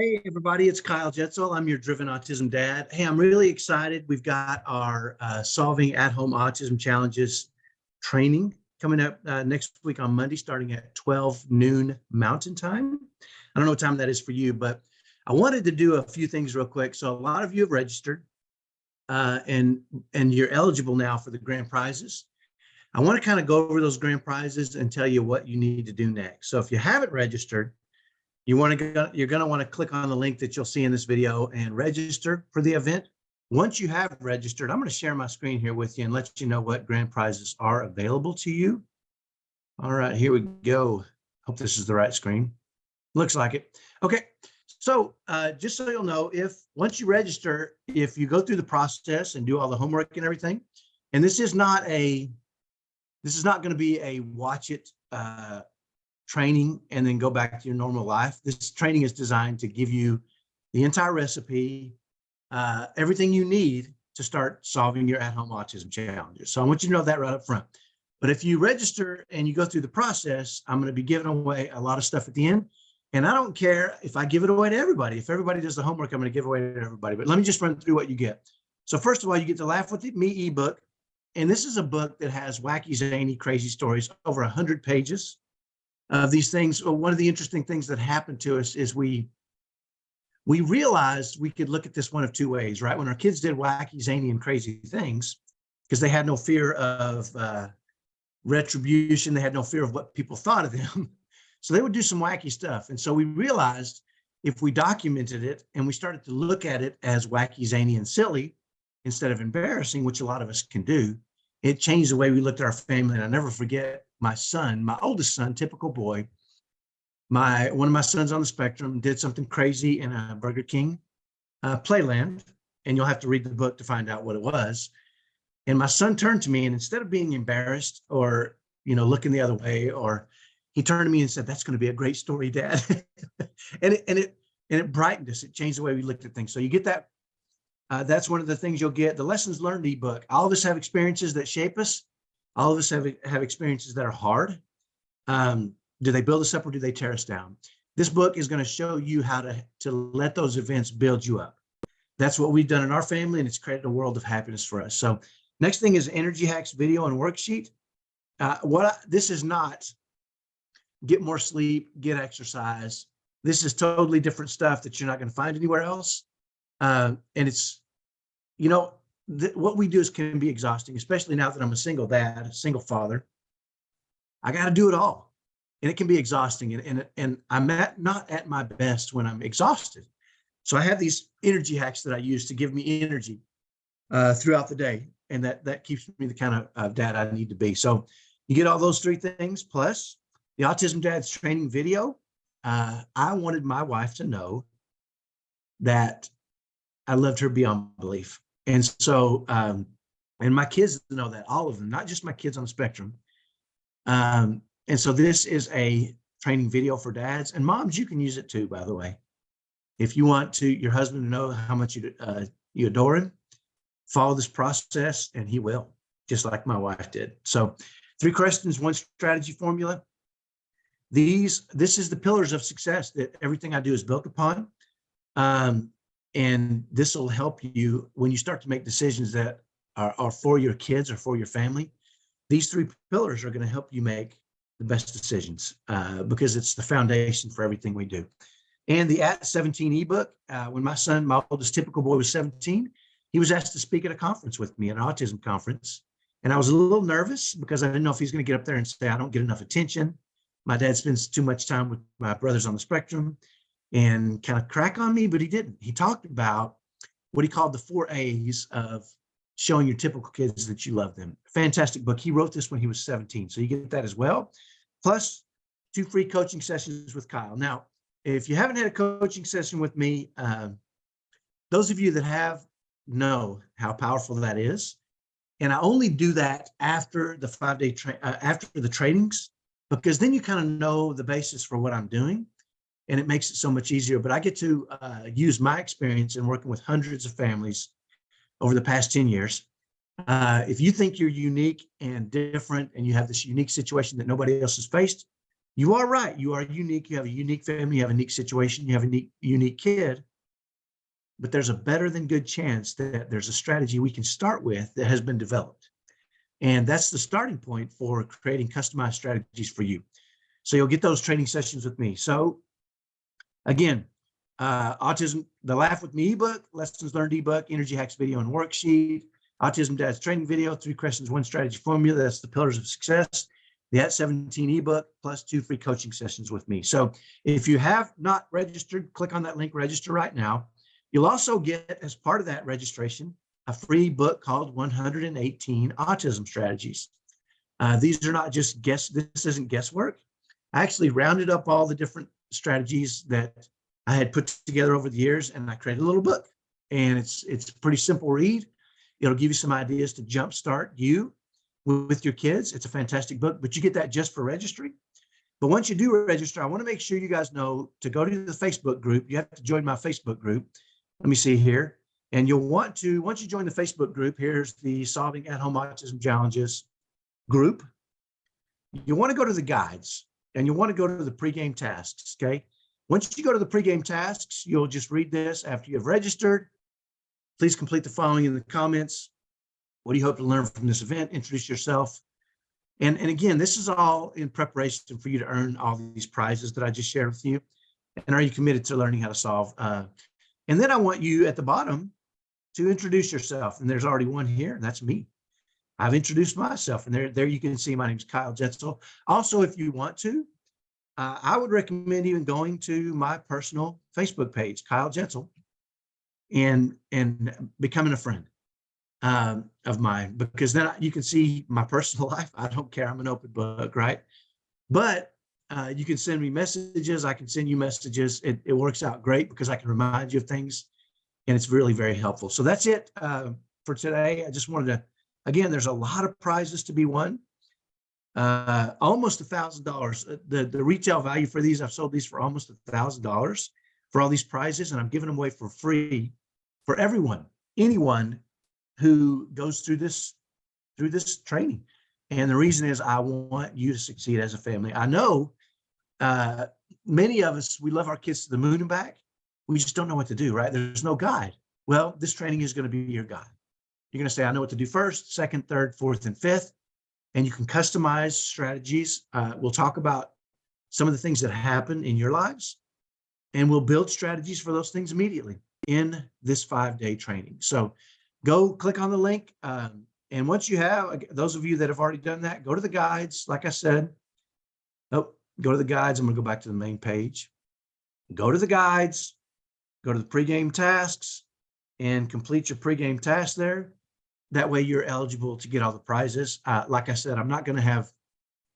Hey, everybody, it's Kyle Jetzel. I'm your Driven Autism Dad. Hey, I'm really excited. We've got our Solving at-Home Autism Challenges training coming up next week on Monday, starting at 12 noon Mountain Time. I don't know what time that is for you, but I wanted to do a few things real quick. So a lot of you have registered and you're eligible now for the grand prizes. I want to kind of go over those grand prizes and tell you what you need to do next. So if you haven't registered, you're going to want to click on the link that you'll see in this video and register for the event. Once you have registered, I'm going to share my screen here with you and let you know what grand prizes are available to you. All right, here we go. Hope this is the right screen. Looks like it. Okay, so just so you'll know, once you register, if you go through the process and do all the homework and everything, and this is not going to be a watch it training and then go back to your normal life. This training is designed to give you the entire recipe, everything you need to start solving your at-home autism challenges. So I want you to know that right up front. But if you register and you go through the process, I'm going to be giving away a lot of stuff at the end. And I don't care if I give it away to everybody. If everybody does the homework, I'm going to give away to everybody. But let me just run through what you get. So first of all, you get the Laugh With Me ebook. And this is a book that has wacky, zany, crazy stories, over 100 pages. Of these things. One of the interesting things that happened to us is we realized we could look at this one of two ways, right? When our kids did wacky, zany, and crazy things, because they had no fear of retribution, they had no fear of what people thought of them. So they would do some wacky stuff. And so we realized if we documented it and we started to look at it as wacky, zany, and silly, instead of embarrassing, which a lot of us can do, it changed the way we looked at our family. And I'll never forget my son, my oldest son, typical boy, one of my sons on the spectrum did something crazy in a Burger King Playland, and you'll have to read the book to find out what it was. And my son turned to me, and instead of being embarrassed or looking the other way, or he turned to me and said, "That's going to be a great story, Dad." and it brightened us. It changed the way we looked at things. So you get that. That's one of the things you'll get. The Lessons Learned ebook. All of us have experiences that shape us. All of us have experiences that are hard. Do they build us up or do they tear us down? This book is going to show you how to let those events build you up. That's what we've done in our family, and it's created a world of happiness for us. So next thing is Energy Hacks video and worksheet. This is not get more sleep, get exercise. This is totally different stuff that you're not going to find anywhere else. And it's, what we do can be exhausting, especially now that I'm a single dad, a single father. I got to do it all. And it can be exhausting. And I'm not at my best when I'm exhausted. So I have these energy hacks that I use to give me energy throughout the day. And that keeps me the kind of dad I need to be. So you get all those three things, plus the Autism Dads training video. I wanted my wife to know that I loved her beyond belief. And so, and my kids know that, all of them, not just my kids on the spectrum. And so this is a training video for dads and moms. You can use it too, by the way. If you want your husband to know how much you adore him, follow this process and he will, just like my wife did. So 3 questions, 1 strategy formula. This is the pillars of success that everything I do is built upon. And this will help you when you start to make decisions that are for your kids or for your family. These 3 pillars are going to help you make the best decisions because it's the foundation for everything we do. And the At 17 ebook, when my son, my oldest typical boy, was 17, he was asked to speak at a conference with me, an autism conference. And I was a little nervous because I didn't know if he's going to get up there and say, "I don't get enough attention. My dad spends too much time with my brothers on the spectrum," and kind of crack on me, but he didn't. He talked about what he called the 4 A's of showing your typical kids that you love them. Fantastic book. He wrote this when he was 17. So you get that as well. Plus 2 free coaching sessions with Kyle. Now, if you haven't had a coaching session with me, those of you that have know how powerful that is. And I only do that after the 5-day after the trainings, because then you kind of know the basis for what I'm doing. And it makes it so much easier. But I get to use my experience in working with hundreds of families over the past 10 years. If you think you're unique and different and you have this unique situation that nobody else has faced, You are right. You are unique. You have a unique family. You have a unique situation. You have a unique kid. But there's a better than good chance that there's a strategy we can start with that has been developed. And that's the starting point for creating customized strategies for you. So you'll get those training sessions with me. So again, Autism, the Laugh With Me ebook, Lessons Learned ebook, Energy Hacks video and worksheet, Autism Dad's training video, 3 questions, 1 strategy formula. That's the pillars of success. The At 17 ebook, plus 2 free coaching sessions with me. So if you have not registered, click on that link, register right now. You'll also get, as part of that registration, a free book called 118 Autism Strategies. These are not just this isn't guesswork. I actually rounded up all the different strategies that I had put together over the years, and I created a little book. And it's a pretty simple read. It'll give you some ideas to jumpstart you with your kids. It's a fantastic book, but you get that just for registering. But once you do register, I want to make sure you guys know to go to the Facebook group. You have to join my Facebook group. Let me see here. And you'll want to, once you join the Facebook group, here's the Solving at-Home Autism Challenges group. You want to go to the guides, and you want to go to the pregame tasks, okay? Once you go to the pregame tasks, you'll just read this after you've registered. Please complete the following in the comments. What do you hope to learn from this event? Introduce yourself. And again, this is all in preparation for you to earn all these prizes that I just shared with you. And are you committed to learning how to solve? And then I want you at the bottom to introduce yourself. And there's already one here, and that's me. I've introduced myself, and there you can see my name is Kyle Jetzel. Also, if you want to, I would recommend even going to my personal Facebook page, Kyle Jetzel, and becoming a friend of mine, because then you can see my personal life. I don't care. I'm an open book, right? But you can send me messages. I can send you messages. It works out great because I can remind you of things, and it's really very helpful. So that's it for today. I just wanted to, again, there's a lot of prizes to be won. Almost $1,000. The retail value for these, I've sold these for almost $1,000 for all these prizes, and I'm giving them away for free for everyone, anyone who goes through this training. And the reason is I want you to succeed as a family. I know many of us, we love our kids to the moon and back. We just don't know what to do, right? There's no guide. Well, this training is going to be your guide. You're going to say, I know what to do first, second, third, fourth, and fifth. And you can customize strategies. We'll talk about some of the things that happen in your lives, and we'll build strategies for those things immediately in this 5-day training. So go click on the link. And once you have, those of you that have already done that, go to the guides. Like I said, go to the guides. I'm going to go back to the main page. Go to the guides, go to the pregame tasks, and complete your pregame tasks there. That way you're eligible to get all the prizes. Like I said, I'm not going to have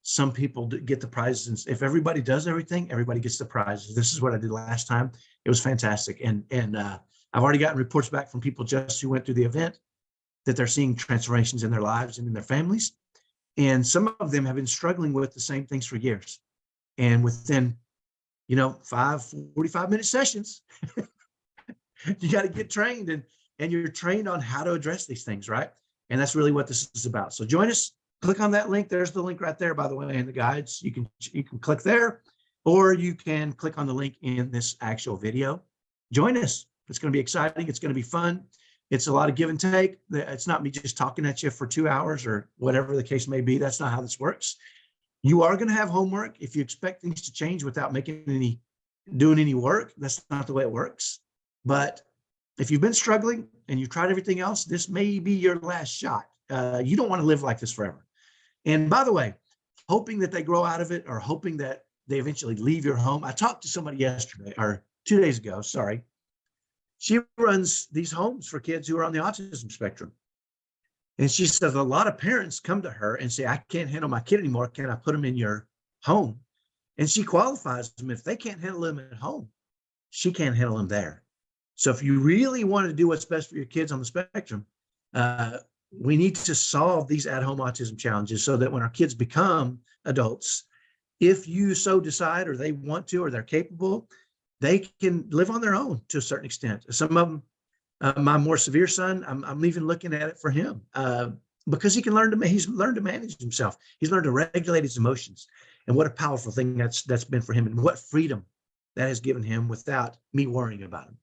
some people get the prizes. If everybody does everything, everybody gets the prizes. This is what I did last time. It was fantastic. And I've already gotten reports back from people just who went through the event that they're seeing transformations in their lives and in their families. And some of them have been struggling with the same things for years. And within, 45-minute sessions, you got to get trained, and you're trained on how to address these things, right? And that's really what this is about. So join us, click on that link. There's the link right there, by the way, in the guides. You can click there, or you can click on the link in this actual video. Join us. It's going to be exciting. It's going to be fun. It's a lot of give and take. It's not me just talking at you for 2 hours or whatever the case may be. That's not how this works. You are going to have homework. If you expect things to change without doing any work, that's not the way it works. But if you've been struggling and you've tried everything else, this may be your last shot. You don't want to live like this forever. And by the way, hoping that they grow out of it or hoping that they eventually leave your home. I talked to somebody yesterday or 2 days ago, sorry. She runs these homes for kids who are on the autism spectrum. And she says a lot of parents come to her and say, I can't handle my kid anymore. Can I put them in your home? And she qualifies them. If they can't handle them at home, she can't handle them there. So if you really want to do what's best for your kids on the spectrum, we need to solve these at-home autism challenges so that when our kids become adults, if you so decide or they want to or they're capable, they can live on their own to a certain extent. Some of them, my more severe son, I'm even looking at it for him because he's learned to manage himself. He's learned to regulate his emotions. And what a powerful thing that's been for him, and what freedom that has given him without me worrying about him.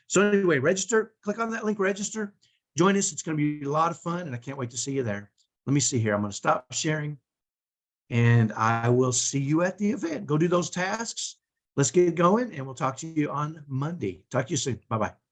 So anyway, register, click on that link, register, join us. It's going to be a lot of fun, and I can't wait to see you there. Let me see here. I'm going to stop sharing, and I will see you at the event. Go do those tasks. Let's get going, and we'll talk to you on Monday. Talk to you soon. Bye-bye.